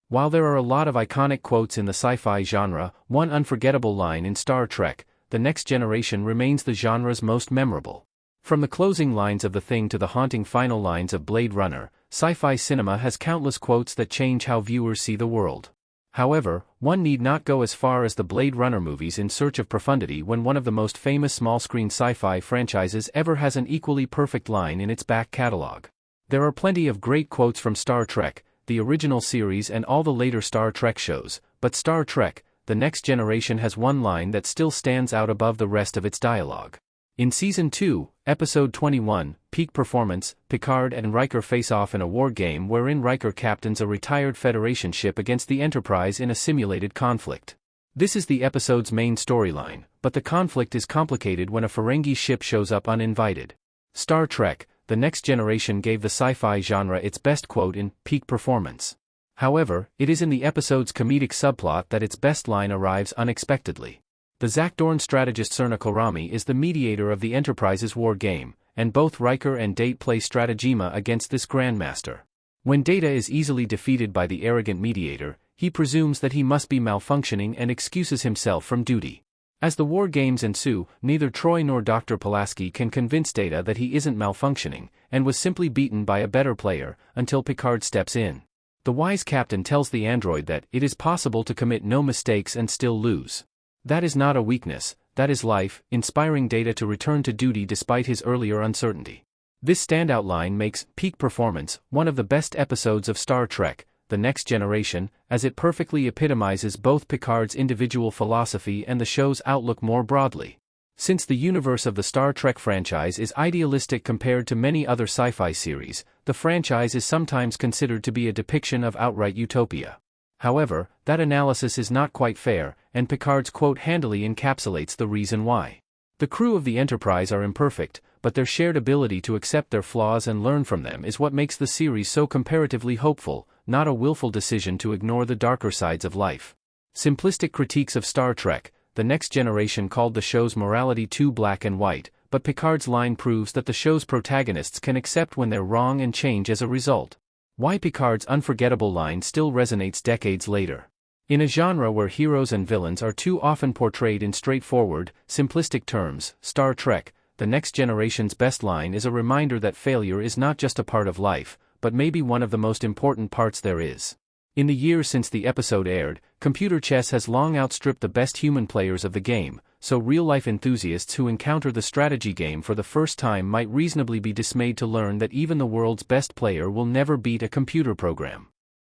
While there are a lot of iconic quotes in the sci-fi genre, one unforgettable line in Star Trek, The Next Generation remains the genre's most memorable. From the closing lines of The Thing to the haunting final lines of Blade Runner, sci-fi cinema has countless quotes that change how viewers see the world. However, one need not go as far as the Blade Runner movies in search of profundity when one of the most famous small-screen sci-fi franchises ever has an equally perfect line in its back catalog. There are plenty of great quotes from Star Trek, the original series and all the later Star Trek shows, but Star Trek, The Next Generation has one line that still stands out above the rest of its dialogue. In Season 2, Episode 21, Peak Performance, Picard and Riker face off in a war game wherein Riker captains a retired Federation ship against the Enterprise in a simulated conflict. This is the episode's main storyline, but the conflict is complicated when a Ferengi ship shows up uninvited. Star Trek, The Next Generation gave the sci-fi genre its best quote in Peak Performance. However, it is in the episode's comedic subplot that its best line arrives unexpectedly. The Zakdorn strategist Cerna Korami is the mediator of the Enterprise's war game, and both Riker and Date play stratagema against this Grandmaster. When Data is easily defeated by the arrogant mediator, he presumes that he must be malfunctioning and excuses himself from duty. As the war games ensue, neither Troy nor Dr. Pulaski can convince Data that he isn't malfunctioning, and was simply beaten by a better player, until Picard steps in. The wise captain tells the android that it is possible to commit no mistakes and still lose. That is not a weakness, that is life, inspiring Data to return to duty despite his earlier uncertainty. This standout line makes Peak Performance one of the best episodes of Star Trek, The Next Generation, as it perfectly epitomizes both Picard's individual philosophy and the show's outlook more broadly. Since the universe of the Star Trek franchise is idealistic compared to many other sci-fi series, the franchise is sometimes considered to be a depiction of outright utopia. However, that analysis is not quite fair, and Picard's quote handily encapsulates the reason why. The crew of the Enterprise are imperfect, but their shared ability to accept their flaws and learn from them is what makes the series so comparatively hopeful, not a willful decision to ignore the darker sides of life. Simplistic critiques of Star Trek, The Next Generation called the show's morality too black and white, but Picard's line proves that the show's protagonists can accept when they're wrong and change as a result. Why Picard's unforgettable line still resonates decades later. In a genre where heroes and villains are too often portrayed in straightforward, simplistic terms, Star Trek, The Next Generation's best line is a reminder that failure is not just a part of life, but maybe one of the most important parts there is. In the years since the episode aired, computer chess has long outstripped the best human players of the game, so real-life enthusiasts who encounter the strategy game for the first time might reasonably be dismayed to learn that even the world's best player will never beat a computer program.